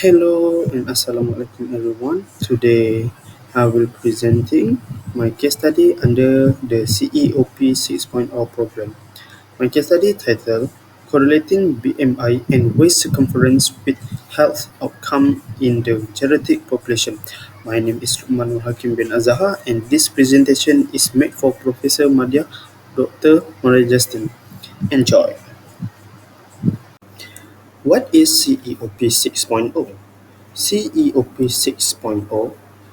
Hello and Assalamualaikum everyone. Today I will presenting my case study under the CEOP 6.0 program. My case study title Correlating BMI and Waist Circumference with Health Outcome in the Geriatric Population. My name is Luqman Nur Hakim bin Azhar and this presentation is made for Professor Madya Dr. Maria Justin. Enjoy. What is CEOP 6.0? CEOP 6.0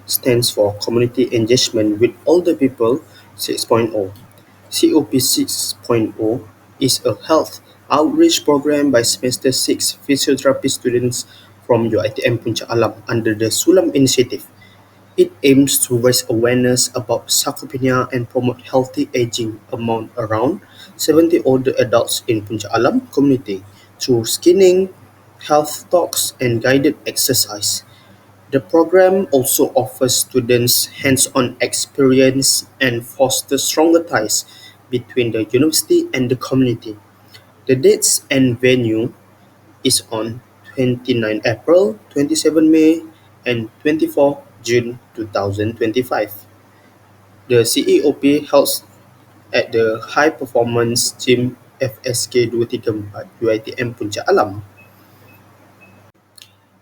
stands for Community Engagement with Older People 6.0. COP 6.0 is a health outreach program by Semester 6 physiotherapy students from UiTM Puncak Alam under the Sulam Initiative. It aims to raise awareness about sarcopenia and promote healthy aging among around 70 older adults in Puncak Alam community through screening, health talks, and guided exercise. The program also offers students hands-on experience and fosters stronger ties between the university and the community. The dates and venue is on 29 April, 27 May, and 24 June 2025. The CEOP holds at the High Performance Gym FSK 234 UiTM Puncak Alam.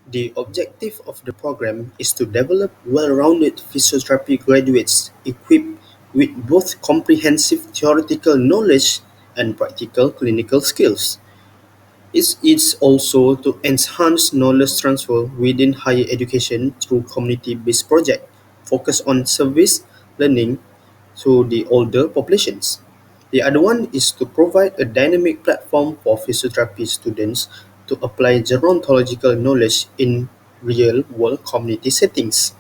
The objective of the program is to develop well-rounded physiotherapy graduates equipped with both comprehensive theoretical knowledge and practical clinical skills. It is also to enhance knowledge transfer within higher education through community-based projects focused on service learning to the older populations. The other one is to provide a dynamic platform for physiotherapy students to apply gerontological knowledge in real-world community settings.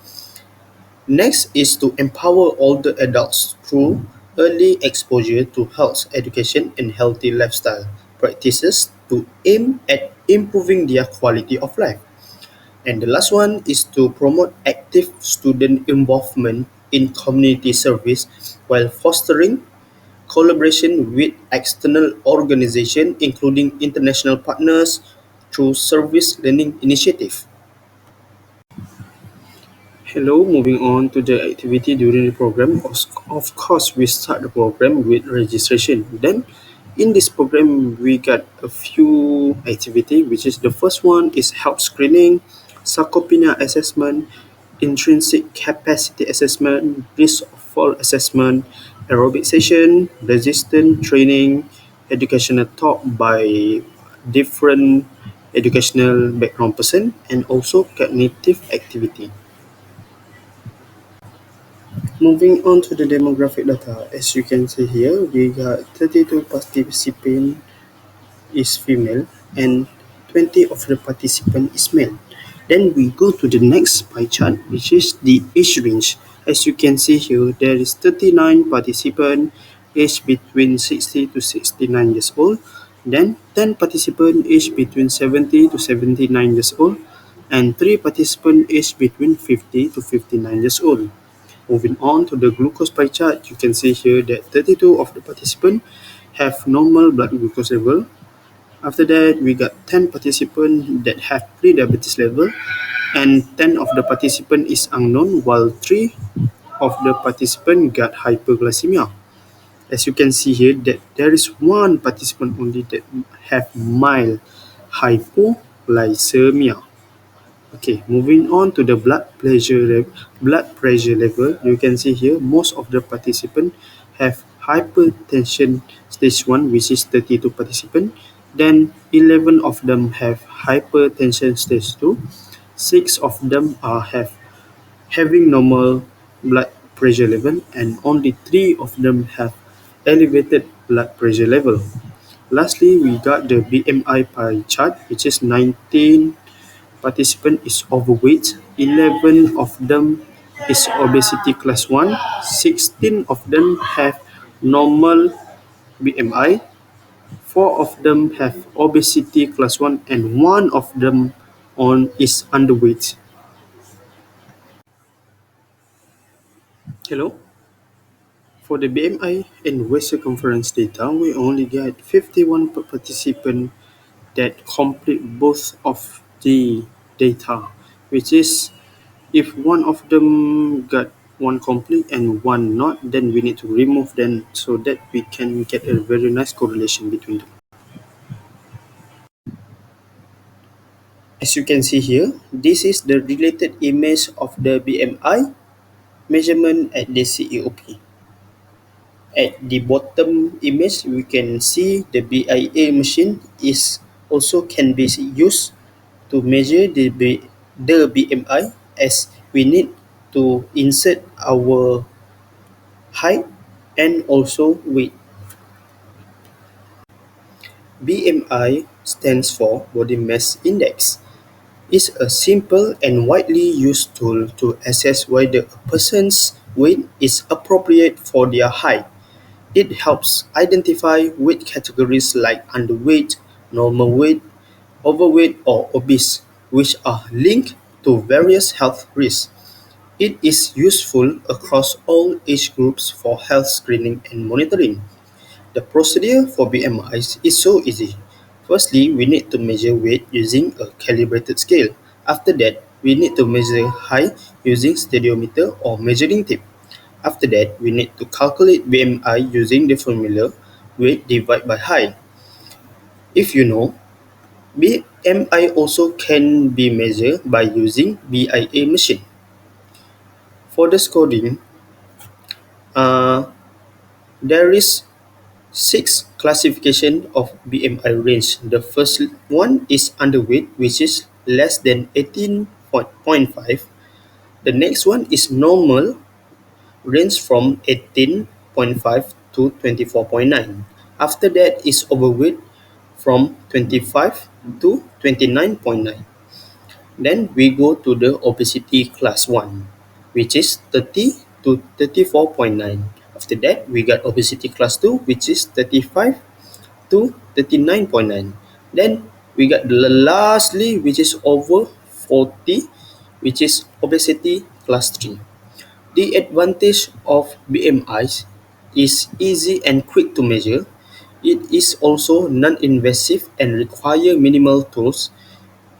Next is to empower older adults through early exposure to health education and healthy lifestyle practices to aim at improving their quality of life. And the last one is to promote active student involvement in community service while fostering collaboration with external organizations including international partners through service learning initiative. Hello, moving on to the activity during the program. Of course, we start the program with registration. Then, in this program, we got a few activity, which is the first one is health screening, sarcopenia assessment, intrinsic capacity assessment, risk of fall assessment, aerobic session, resistance training, educational talk by different educational background person, and also cognitive activity. Moving on to the demographic data, as you can see here, we got 32 participants is female and 20 of the participant is male. Then we go to the next pie chart, which is the age range. As you can see here, there is 39 participants aged between 60 to 69 years old. Then 10 participants aged between 70 to 79 years old. And 3 participants aged between 50 to 59 years old. Moving on to the glucose pie chart, you can see here that 32 of the participants have normal blood glucose level. After that, we got 10 participants that have pre-diabetes level and 10 of the participants is unknown while 3 of the participants got hyperglycemia. As you can see here that there is one participant only that have mild hypoglycemia. Okay, moving on to the blood pressure level, you can see here most of the participants have hypertension stage 1, which is 32 participants. Then 11 of them have hypertension stage 2. 6 of them are having normal blood pressure level and only 3 of them have elevated blood pressure level. Lastly, we got the BMI pie chart, which is 19 participant is overweight, 11 of them is obesity class 1, 16 of them have normal BMI, 4 of them have obesity class 1 and 1 of them is underweight. Hello? For the BMI and waist circumference data, we only get 51 participants that complete both of the data, which is if one of them got one complete and one not, then we need to remove them so that we can get a very nice correlation between them. As you can see here, this is the related image of the BMI measurement at the CEOP. At the bottom image, we can see the BIA machine is also can be used to measure the BMI, as we need to insert our height and also weight. BMI stands for Body Mass Index. It's a simple and widely used tool to assess whether a person's weight is appropriate for their height. It helps identify weight categories like underweight, normal weight, overweight, or obese, which are linked to various health risks. It is useful across all age groups for health screening and monitoring. The procedure for BMIs is so easy. Firstly, we need to measure weight using a calibrated scale. After that, we need to measure height using stadiometer or measuring tape. After that, we need to calculate BMI using the formula weight divided by height. If you know, BMI also can be measured by using BIA machine. For the scoring, uh, there is six classification of BMI range. The first one is underweight, which is less than 18.5. The next one is normal, range from 18.5 to 24.9. After that is overweight, from 25 to 29.9. Then we go to the obesity class 1, which is 30 to 34.9. After that, we got obesity class 2, which is 35 to 39.9. Then we got the lastly, which is over 40, which is obesity class 3. The advantage of BMIs is easy and quick to measure. It is also non-invasive and require minimal tools.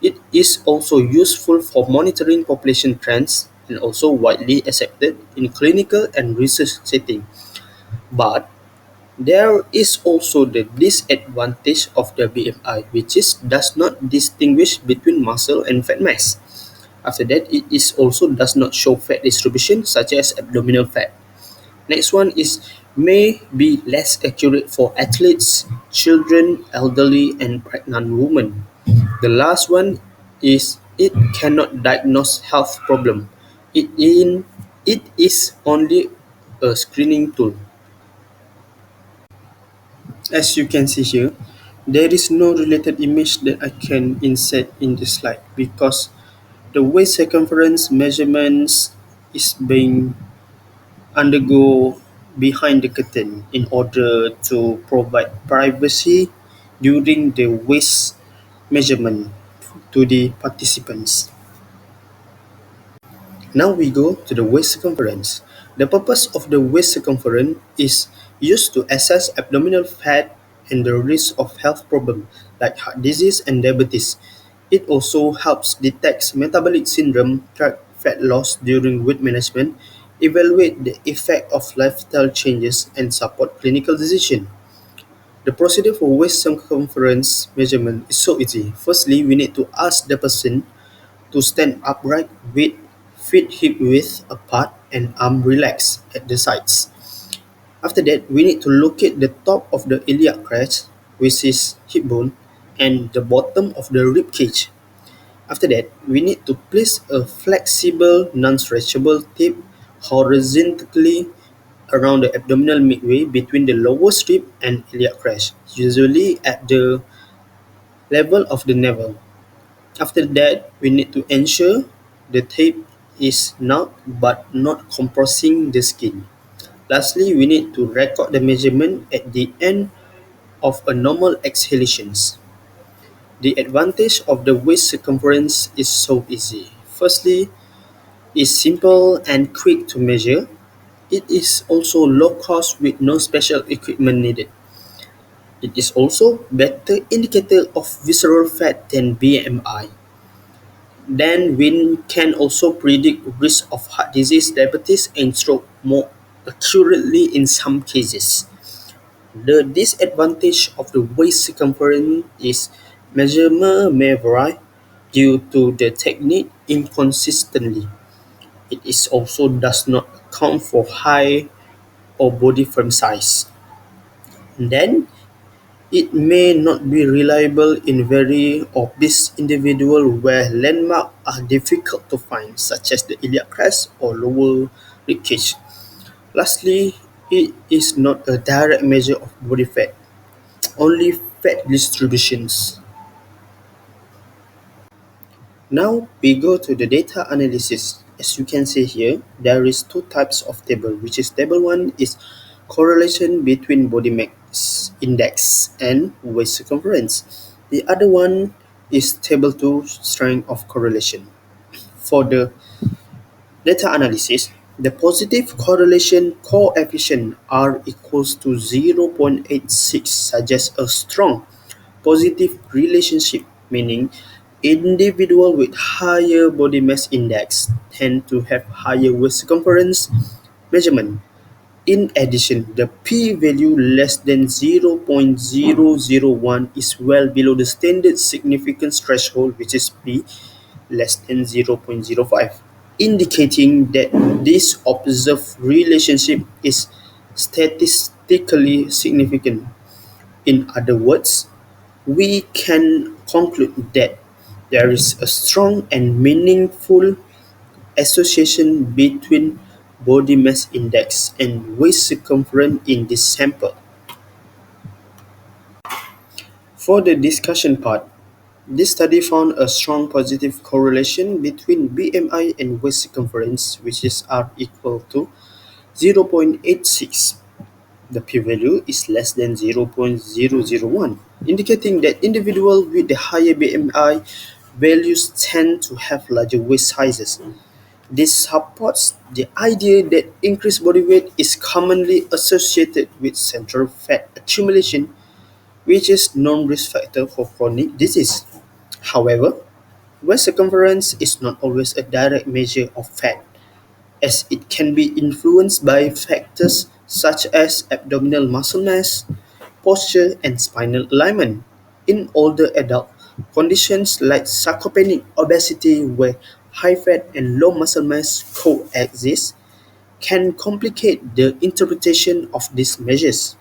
It is also useful for monitoring population trends and also widely accepted in clinical and research settings. But there is also the disadvantage of the BMI, which is does not distinguish between muscle and fat mass. After that, it is also does not show fat distribution such as abdominal fat. Next one is may be less accurate for athletes, children, elderly, and pregnant women. The last one is it cannot diagnose health problem. It is only a screening tool. As you can see here, there is no related image that I can insert in the slide because the waist circumference measurements is being undergo behind the curtain in order to provide privacy during the waist measurement to the participants. Now we go to the waist circumference. The purpose of the waist circumference is used to assess abdominal fat and the risk of health problems like heart disease and diabetes. It also helps detect metabolic syndrome, track fat loss during weight management, evaluate the effect of lifestyle changes, and support clinical decision. The procedure for waist circumference measurement is so easy. Firstly, we need to ask the person to stand upright with feet hip width apart and arm relaxed at the sides. After that, we need to locate the top of the iliac crest, which is hip bone, and the bottom of the rib cage. After that, we need to place a flexible, non-stretchable tape horizontally around the abdominal midway between the lower rib and iliac crest, usually at the level of the navel. After that, we need to ensure the tape is not but not compressing the skin. Lastly, we need to record the measurement at the end of a normal exhalations. The advantage of the waist circumference is so easy. Firstly, it's simple and quick to measure. It is also low cost with no special equipment needed. It is also better indicator of visceral fat than BMI. Then we can also predict risk of heart disease, diabetes, and stroke more accurately in some cases. The disadvantage of the waist circumference is measurement may vary due to the technique inconsistently. It is also does not account for height or body frame size. Then it may not be reliable in very obese individuals where landmarks are difficult to find, such as the iliac crest or lower rib cage. Lastly, it is not a direct measure of body fat, only fat distributions. Now we go to the data analysis. As you can see here, there is two types of table, which is table 1 is correlation between body mass index and waist circumference. The other one is table 2 strength of correlation. For the data analysis, the positive correlation coefficient R equals to 0.86 suggests a strong positive relationship, meaning individuals with higher body mass index tend to have higher waist circumference measurement. In addition, the p-value less than 0.001 is well below the standard significance threshold, which is p less than 0.05, indicating that this observed relationship is statistically significant. In other words, we can conclude that there is a strong and meaningful association between body mass index and waist circumference in this sample. For the discussion part, this study found a strong positive correlation between BMI and waist circumference, which is R equal to 0.86. The p-value is less than 0.001, indicating that individuals with the higher BMI values tend to have larger waist sizes. This supports the idea that increased body weight is commonly associated with central fat accumulation, which is known risk factor for chronic disease. However, waist circumference is not always a direct measure of fat, as it can be influenced by factors such as abdominal muscle mass, posture, and spinal alignment. In older adult conditions like sarcopenic obesity, where high fat and low muscle mass coexist, can complicate the interpretation of these measures.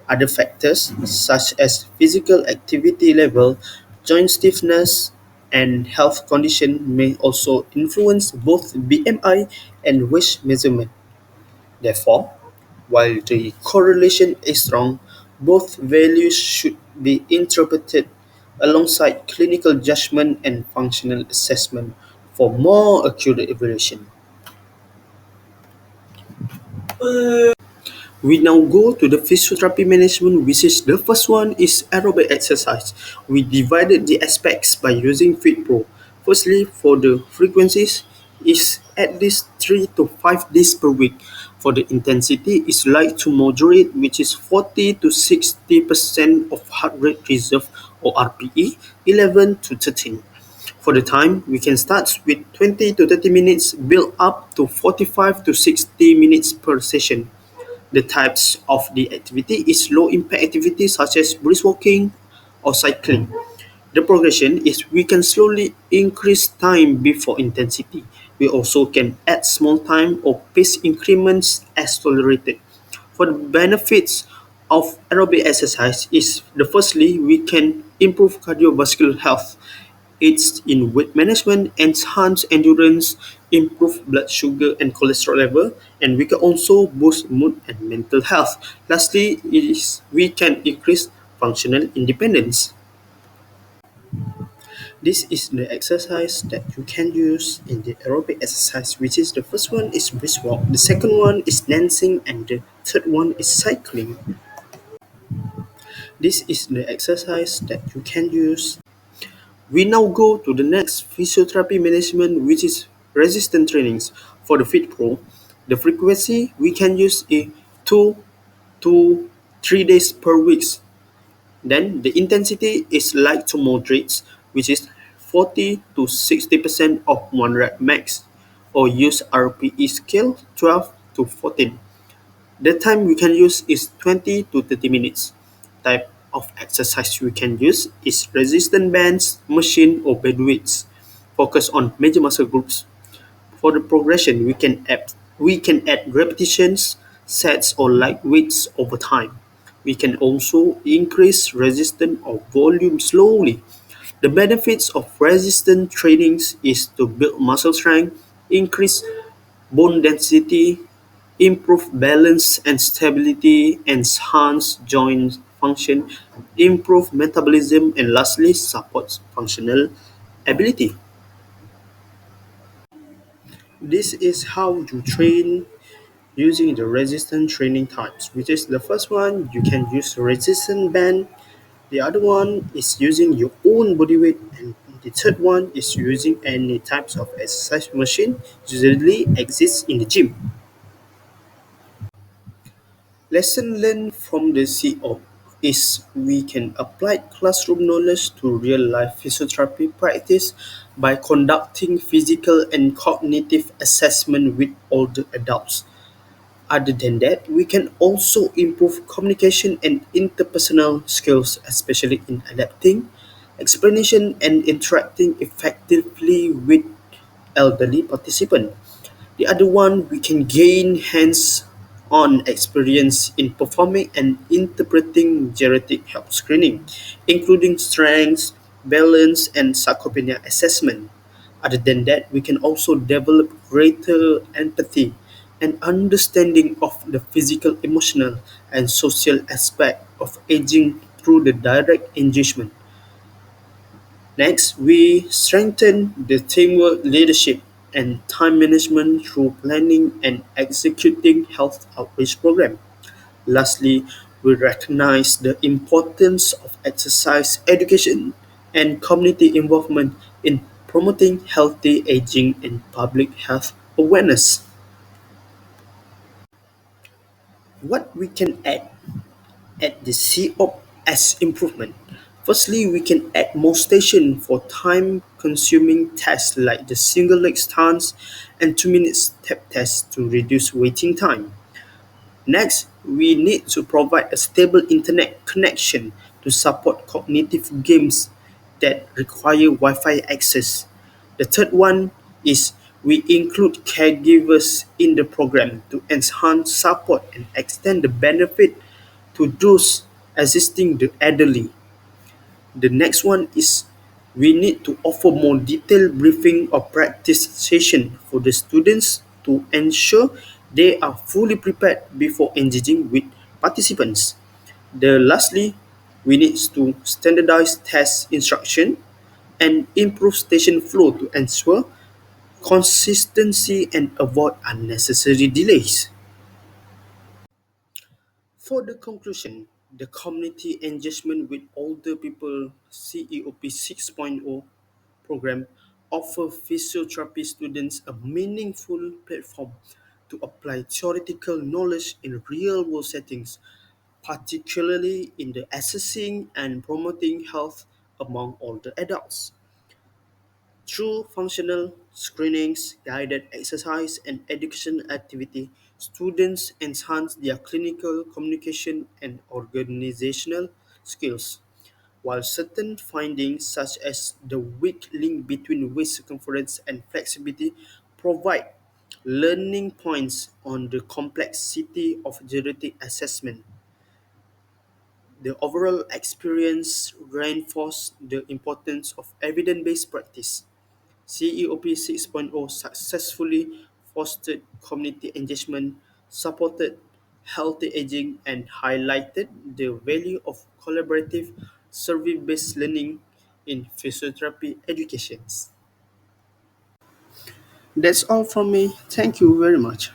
Other factors, such as physical activity level, joint stiffness, and health condition, may also influence both BMI and waist measurement. Therefore, while the correlation is strong, both values should be interpreted alongside clinical judgment and functional assessment for more accurate evaluation. We now go to the physiotherapy management, which is the first one is aerobic exercise. We divided the aspects by using FitPro. Firstly, for the frequencies, is at least 3 to 5 days per week. For the intensity, is light to moderate, which is 40 to 60% of heart rate reserve or RPE, 11 to 13. For the time, we can start with 20 to 30 minutes, build up to 45 to 60 minutes per session. The types of the activity is low impact activities such as brisk walking or cycling. The progression is we can slowly increase time before intensity. We also can add small time or pace increments as tolerated. For the benefits of aerobic exercise is the firstly we can improve cardiovascular health. Aids in weight management, enhance endurance, improve blood sugar and cholesterol level, and we can also boost mood and mental health. Lastly, is we can increase functional independence. This is the exercise that you can use in the aerobic exercise, which is the first one is brisk walk, the second one is dancing, and the third one is cycling. This is the exercise that you can use. We now go to the next physiotherapy management, which is resistance trainings. For the Fit Pro, the frequency we can use is 2 to 3 days per week. Then the intensity is light to moderate, which is 40 to 60% of 1 rep max, or use RPE scale 12 to 14. The time we can use is 20 to 30 minutes. Type of exercise we can use is resistance bands, machine, or bed weights. Focus on major muscle groups. For the progression, we can add repetitions, sets, or light weights over time. We can also increase resistance or volume slowly. The benefits of resistance trainings is to build muscle strength, increase bone density, improve balance and stability, enhance joint function, improve metabolism, and lastly, supports functional ability. This is how you train using the resistance training types, which is the first one you can use resistance band, the other one is using your own body weight, and the third one is using any types of exercise machine usually exists in the gym. Lesson learned from the CO is we can apply classroom knowledge to real life physiotherapy practice by conducting physical and cognitive assessment with older adults. Other than that, we can also improve communication and interpersonal skills, especially in adapting, explanation, and interacting effectively with elderly participants. The other one, we can gain hands-on experience in performing and interpreting geriatric health screening, including strength, balance, and sarcopenia assessment. Other than that, we can also develop greater empathy and understanding of the physical, emotional, and social aspect of aging through the direct engagement. Next, we strengthen the teamwork leadership and time management through planning and executing health outreach program. Lastly, we recognize the importance of exercise education and community involvement in promoting healthy aging and public health awareness. What we can add at the COP as improvement. Firstly, we can add more station for time-consuming tasks like the single leg stance and 2 minute step test to reduce waiting time. Next, we need to provide a stable internet connection to support cognitive games that require Wi-Fi access. The third one is we include caregivers in the program to enhance support and extend the benefit to those assisting the elderly. The next one is we need to offer more detailed briefing or practice session for the students to ensure they are fully prepared before engaging with participants. The lastly, we need to standardize test instruction and improve station flow to ensure consistency and avoid unnecessary delays. For the conclusion, the community engagement with older people CEOP 6.0 program offer physiotherapy students a meaningful platform to apply theoretical knowledge in real-world settings, particularly in the assessing and promoting health among older adults. Through functional screenings, guided exercise, and education activity, students enhance their clinical communication and organizational skills. While certain findings, such as the weak link between waist circumference and flexibility, provide learning points on the complexity of genetic assessment, the overall experience reinforces the importance of evidence-based practice. CEOP 6.0 successfully fostered community engagement, supported healthy aging, and highlighted the value of collaborative, survey-based learning in physiotherapy education. That's all from me. Thank you very much.